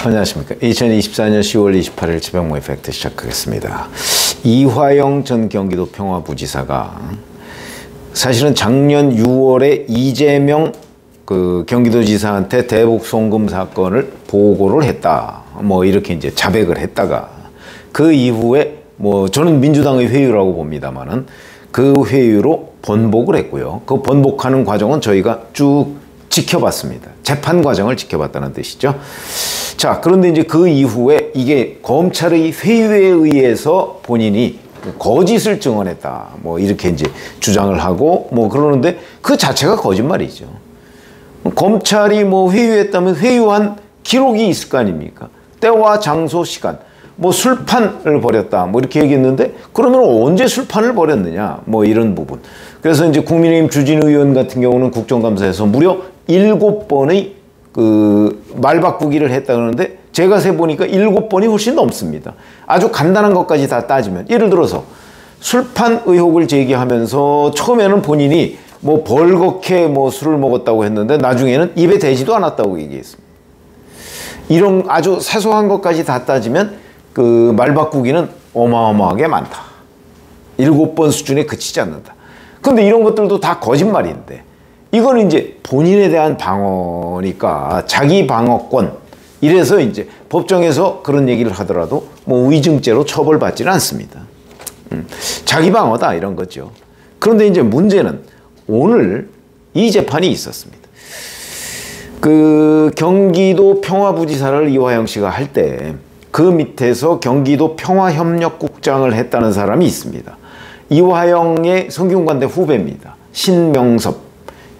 안녕하십니까. 2024년 10월 28일 최병모의 팩트 시작하겠습니다. 이화영 전 경기도 평화부지사가 사실은 작년 6월에 이재명 경기도지사한테 대북 송금 사건을 보고를 했다. 뭐 이렇게 이제 자백을 했다가 그 이후에 뭐 저는 민주당의 회유라고 봅니다만은 그 회유로 번복을 했고요. 그 번복하는 과정은 저희가 쭉 지켜봤습니다. 재판 과정을 지켜봤다는 뜻이죠. 자, 그런데 이제 그 이후에 이게 검찰의 회유에 의해서 본인이 거짓을 증언했다. 뭐 이렇게 이제 주장을 하고 뭐 그러는데 그 자체가 거짓말이죠. 검찰이 뭐 회유했다면 회유한 기록이 있을 거 아닙니까? 때와 장소, 시간. 뭐 술판을 벌였다. 뭐 이렇게 얘기했는데 그러면 언제 술판을 벌였느냐? 뭐 이런 부분. 그래서 이제 국민의힘 주진 의원 같은 경우는 국정감사에서 무려 7번의 말 바꾸기를 했다 그러는데 제가 세보니까 7번이 훨씬 넘습니다. 아주 간단한 것까지 다 따지면 예를 들어서 술판 의혹을 제기하면서 처음에는 본인이 뭐 벌겋게 뭐 술을 먹었다고 했는데 나중에는 입에 대지도 않았다고 얘기했습니다. 이런 아주 사소한 것까지 다 따지면 그 말 바꾸기는 어마어마하게 많다. 7번 수준에 그치지 않는다. 근데 이런 것들도 다 거짓말인데 이건 이제 본인에 대한 방어니까 자기 방어권 이래서 이제 법정에서 그런 얘기를 하더라도 뭐 위증죄로 처벌받지는 않습니다. 자기 방어다 이런 거죠. 그런데 이제 문제는 오늘 이 재판이 있었습니다. 그 경기도 평화부지사를 이화영 씨가 할 때 그 밑에서 경기도 평화협력국장을 했다는 사람이 있습니다. 이화영의 성균관대 후배입니다. 신명섭.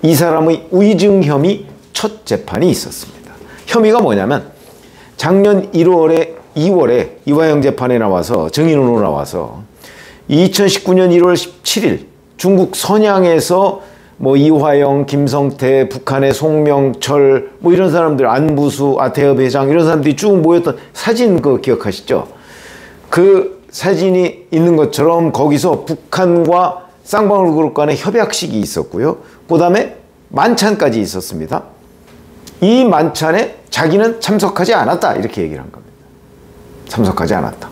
이 사람의 위증 혐의 첫 재판이 있었습니다. 혐의가 뭐냐면 작년 2월에 이화영 재판에 나와서 증인으로 나와서 2019년 1월 17일 중국 선양에서 뭐 이화영, 김성태, 북한의 송명철 뭐 이런 사람들 안부수, 아태엽 회장 이런 사람들이 쭉 모였던 사진 그거 기억하시죠? 그 사진이 있는 것처럼 거기서 북한과 쌍방울 그룹 간의 협약식이 있었고요. 그 다음에 만찬까지 있었습니다. 이 만찬에 자기는 참석하지 않았다 이렇게 얘기를 한 겁니다. 참석하지 않았다.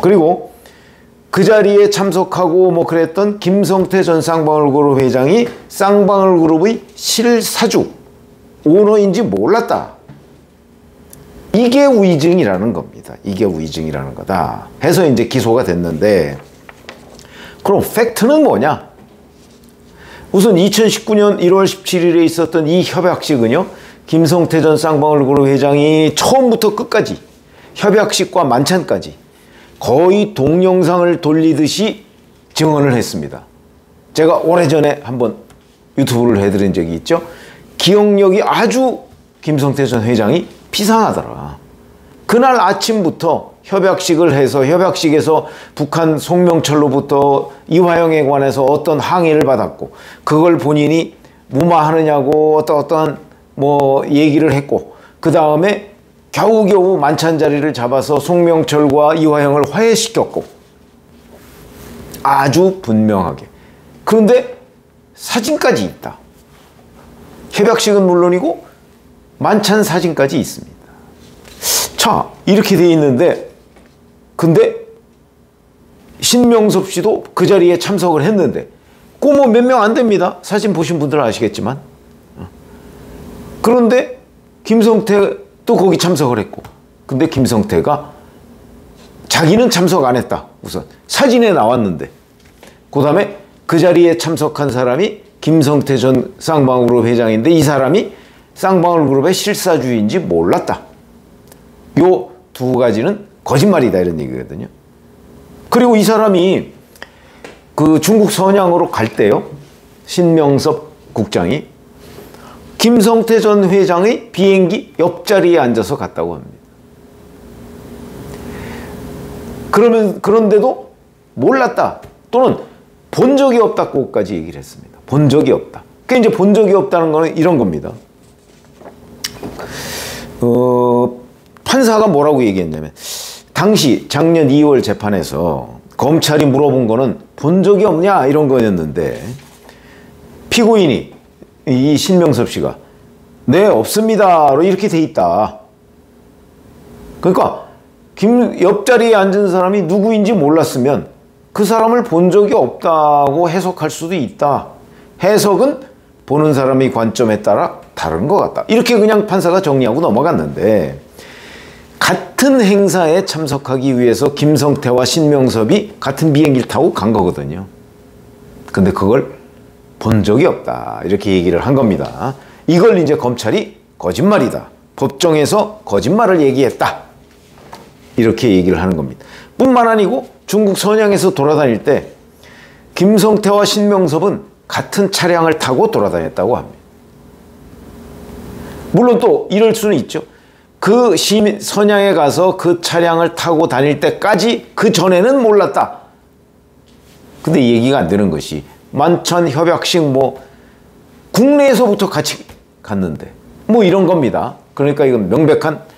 그리고 그 자리에 참석하고 뭐 그랬던 김성태 전 쌍방울그룹 회장이 쌍방울그룹의 실사주 오너인지 몰랐다. 이게 위증이라는 겁니다. 이게 위증이라는 거다. 해서 이제 기소가 됐는데 그럼 팩트는 뭐냐? 우선 2019년 1월 17일에 있었던 이 협약식은요. 김성태 전 쌍방울그룹 회장이 처음부터 끝까지 협약식과 만찬까지 거의 동영상을 돌리듯이 증언을 했습니다. 제가 오래전에 한번 유튜브를 해드린 적이 있죠. 기억력이 아주 김성태 전 회장이 비상하더라. 그날 아침부터 협약식을 해서 협약식에서 북한 송명철로부터 이화영에 관해서 어떤 항의를 받았고 그걸 본인이 무마하느냐고 어떠한 뭐 얘기를 했고 그 다음에 겨우겨우 만찬 자리를 잡아서 송명철과 이화영을 화해시켰고 아주 분명하게. 그런데 사진까지 있다. 협약식은 물론이고 만찬 사진까지 있습니다. 자, 이렇게 돼 있는데 근데 신명섭 씨도 그 자리에 참석을 했는데 그 뭐 몇 명 안 됩니다. 사진 보신 분들은 아시겠지만 그런데 김성태 또 거기 참석을 했고 근데 김성태가 자기는 참석 안 했다. 우선 사진에 나왔는데 그 다음에 그 자리에 참석한 사람이 김성태 전 쌍방울그룹 회장인데 이 사람이 쌍방울그룹의 실사주인지 몰랐다. 요 두 가지는 거짓말이다 이런 얘기거든요. 그리고 이 사람이 그 중국 선양으로 갈 때요. 신명섭 국장이 김성태 전 회장의 비행기 옆자리에 앉아서 갔다고 합니다. 그런데도 몰랐다 또는 본 적이 없다고까지 얘기를 했습니다. 본 적이 없다. 그게 이제 본 적이 없다는 거는 이런 겁니다. 판사가 뭐라고 얘기했냐면 당시 작년 2월 재판에서 검찰이 물어본 거는 본 적이 없냐 이런 거였는데 피고인이 이 신명섭 씨가 네 없습니다로 이렇게 돼 있다. 그러니까 옆자리에 앉은 사람이 누구인지 몰랐으면 그 사람을 본 적이 없다고 해석할 수도 있다. 해석은 보는 사람의 관점에 따라 다른 것 같다. 이렇게 그냥 판사가 정리하고 넘어갔는데, 같은 행사에 참석하기 위해서 김성태와 신명섭이 같은 비행기를 타고 간 거거든요. 근데 그걸 본 적이 없다. 이렇게 얘기를 한 겁니다. 이걸 이제 검찰이 거짓말이다. 법정에서 거짓말을 얘기했다. 이렇게 얘기를 하는 겁니다. 뿐만 아니고 중국 선양에서 돌아다닐 때 김성태와 신명섭은 같은 차량을 타고 돌아다녔다고 합니다. 물론 또 이럴 수는 있죠. 그 선양에 가서 그 차량을 타고 다닐 때까지 그 전에는 몰랐다. 근데 얘기가 안 되는 것이, 만찬, 협약식 국내에서부터 같이 갔는데 이런 겁니다. 그러니까 이건 명백한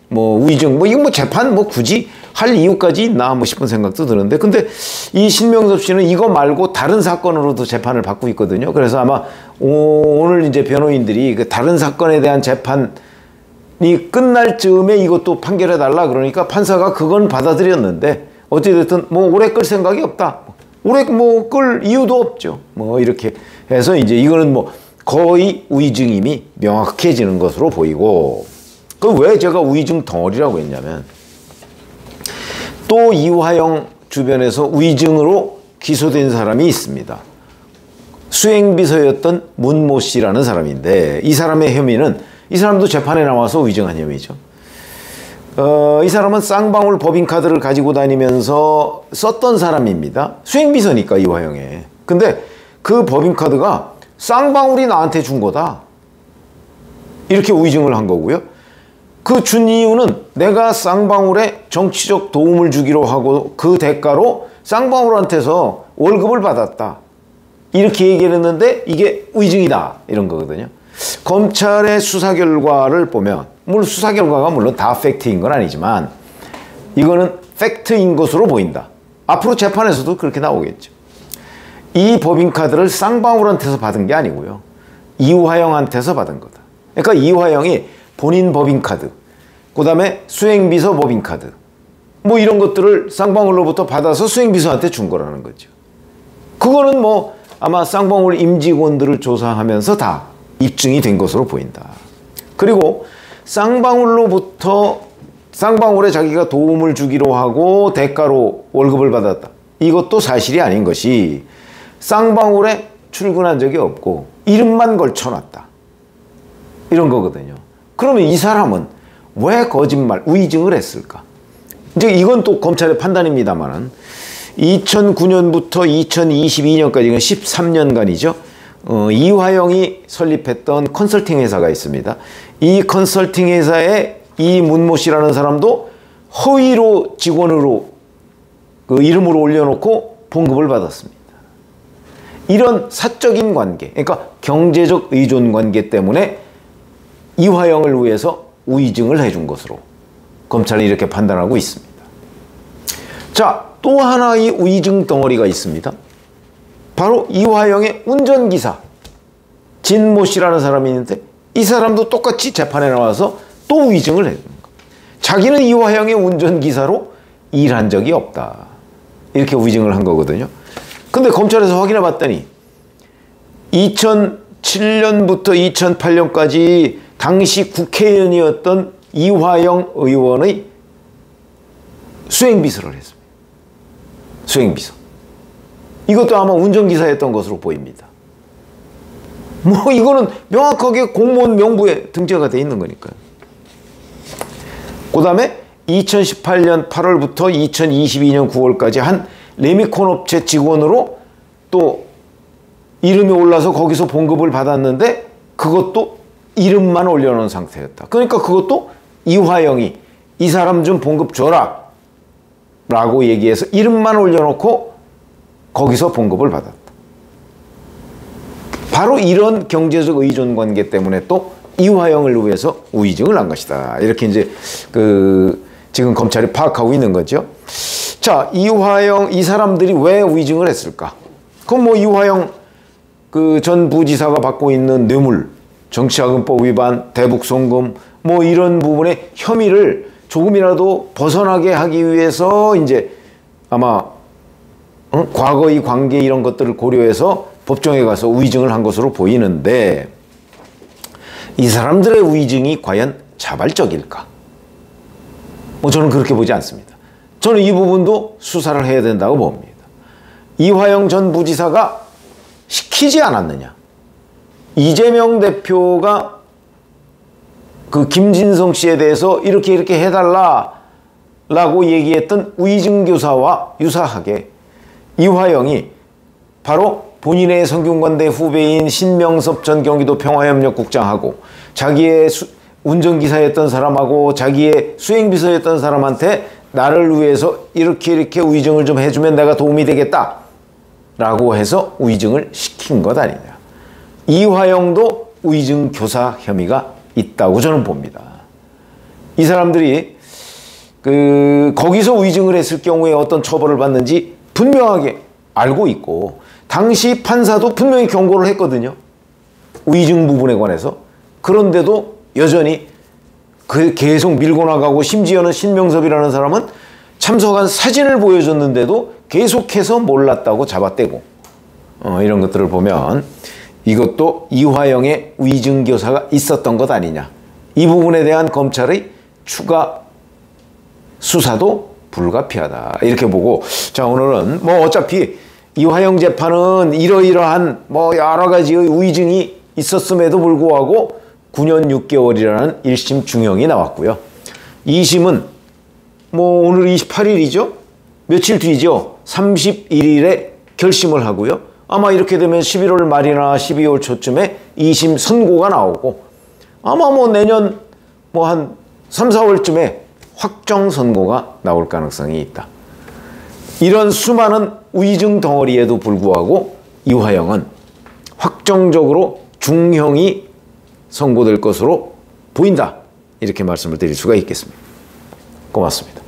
위증, 이거 재판 굳이 할 이유까지 있나 싶은 생각도 드는데, 근데 이 신명섭 씨는 이거 말고 다른 사건으로도 재판을 받고 있거든요. 그래서 아마 오늘 이제 변호인들이 그 다른 사건에 대한 재판이 끝날 즈음에 이것도 판결해 달라 그러니까 판사가 그건 받아들였는데, 어찌됐든 오래 끌 생각이 없다. 오래 끌 이유도 없죠. 이렇게 해서 이제 이거는 거의 우의증임이 명확해지는 것으로 보이고, 왜 제가 우의증 덩어리라고 했냐면, 또 이화영 주변에서 우의증으로 기소된 사람이 있습니다. 수행비서였던 문모 씨라는 사람인데, 이 사람의 혐의는, 이 사람도 재판에 나와서 우의증한 혐의죠. 이 사람은 쌍방울 법인카드를 가지고 다니면서 썼던 사람입니다. 수행비서니까, 이화영에. 근데 그 법인카드가 쌍방울이 나한테 준 거다. 이렇게 우의증을 한 거고요. 그 준 이유는 내가 쌍방울에 정치적 도움을 주기로 하고 그 대가로 쌍방울한테서 월급을 받았다. 이렇게 얘기를 했는데 이게 우의증이다. 이런 거거든요. 검찰의 수사 결과를 보면, 물론 수사 결과가 물론 다 팩트인 건 아니지만 이거는 팩트인 것으로 보인다. 앞으로 재판에서도 그렇게 나오겠죠. 이 법인카드를 쌍방울한테서 받은 게 아니고요. 이화영한테서 받은 거다. 그러니까 이화영이 본인 법인카드, 그 다음에 수행비서 법인카드, 이런 것들을 쌍방울로부터 받아서 수행비서한테 준 거라는 거죠. 그거는 아마 쌍방울 임직원들을 조사하면서 다 입증이 된 것으로 보인다. 그리고 쌍방울로부터 쌍방울에 자기가 도움을 주기로 하고 대가로 월급을 받았다. 이것도 사실이 아닌 것이, 쌍방울에 출근한 적이 없고 이름만 걸쳐놨다. 이런 거거든요. 그러면 이 사람은 왜 거짓말, 우의증을 했을까? 이제 이건 또 검찰의 판단입니다만은 2009년부터 2022년까지 13년간이죠. 이화영이 설립했던 컨설팅 회사가 있습니다. 이 컨설팅 회사에 이 문모 씨라는 사람도 허위로 직원으로 그 이름을 올려놓고 봉급을 받았습니다. 이런 사적인 관계, 그러니까 경제적 의존 관계 때문에 이화영을 위해서 우의증을 해준 것으로 검찰은 이렇게 판단하고 있습니다. 자, 또 하나의 우의증 덩어리가 있습니다. 바로 이화영의 운전기사 진모 씨라는 사람이 있는데, 이 사람도 똑같이 재판에 나와서 또 우의증을 해준 겁니다. 자기는 이화영의 운전기사로 일한 적이 없다. 이렇게 우의증을 한 거거든요. 근데 검찰에서 확인해 봤더니 2007년부터 2008년까지 당시 국회의원이었던 이화영 의원의 수행비서를 했습니다. 수행비서. 이것도 아마 운전기사였던 것으로 보입니다. 이거는 명확하게 공무원 명부에 등재가 돼 있는 거니까요. 그 다음에 2018년 8월부터 2022년 9월까지 한 레미콘 업체 직원으로 또 이름이 올라서 거기서 봉급을 받았는데 그것도 이름만 올려놓은 상태였다. 그러니까 그것도 이화영이 이 사람 좀 봉급 줘라 라고 얘기해서 이름만 올려놓고 거기서 봉급을 받았다. 바로 이런 경제적 의존 관계 때문에 또 이화영을 위해서 우의증을 한 것이다. 이렇게 이제 지금 검찰이 파악하고 있는 거죠. 자, 이화영, 이 사람들이 왜 우의증을 했을까? 그럼 이화영 전 부지사가 받고 있는 뇌물, 정치자금법 위반, 대북송금 이런 부분에 혐의를 조금이라도 벗어나게 하기 위해서 이제 아마 과거의 관계 이런 것들을 고려해서 법정에 가서 위증을 한 것으로 보이는데, 이 사람들의 위증이 과연 자발적일까? 저는 그렇게 보지 않습니다. 저는 이 부분도 수사를 해야 된다고 봅니다. 이화영 전 부지사가 시키지 않았느냐? 이재명 대표가 그 김진성 씨에 대해서 이렇게 해달라라고 얘기했던 위증교사와 유사하게 이화영이 바로 본인의 성균관대 후배인 신명섭 전 경기도 평화협력국장하고 자기의 운전기사였던 사람하고 자기의 수행비서였던 사람한테 나를 위해서 이렇게 위증을 좀 해주면 내가 도움이 되겠다 라고 해서 위증을 시킨 것 아니냐. 이화영도 위증교사 혐의가 있다고 저는 봅니다. 이 사람들이 거기서 위증을 했을 경우에 어떤 처벌을 받는지 분명하게 알고 있고, 당시 판사도 분명히 경고를 했거든요. 위증 부분에 관해서. 그런데도 여전히 계속 밀고 나가고, 심지어는 신명섭이라는 사람은 참석한 사진을 보여줬는데도 계속해서 몰랐다고 잡아떼고, 이런 것들을 보면 이것도 이화영의 위증교사가 있었던 것 아니냐. 이 부분에 대한 검찰의 추가 수사도 불가피하다. 이렇게 보고, 자, 오늘은 어차피 이화영 재판은 이러이러한 여러 가지의 위증이 있었음에도 불구하고 9년 6개월이라는 1심 중형이 나왔고요. 2심은 오늘 28일이죠? 며칠 뒤죠? 31일에 결심을 하고요. 아마 이렇게 되면 11월 말이나 12월 초쯤에 2심 선고가 나오고, 아마 내년 한 3, 4월쯤에 확정 선고가 나올 가능성이 있다. 이런 수많은 위증 덩어리에도 불구하고 이화영은 확정적으로 중형이 선고될 것으로 보인다. 이렇게 말씀을 드릴 수가 있겠습니다. 고맙습니다.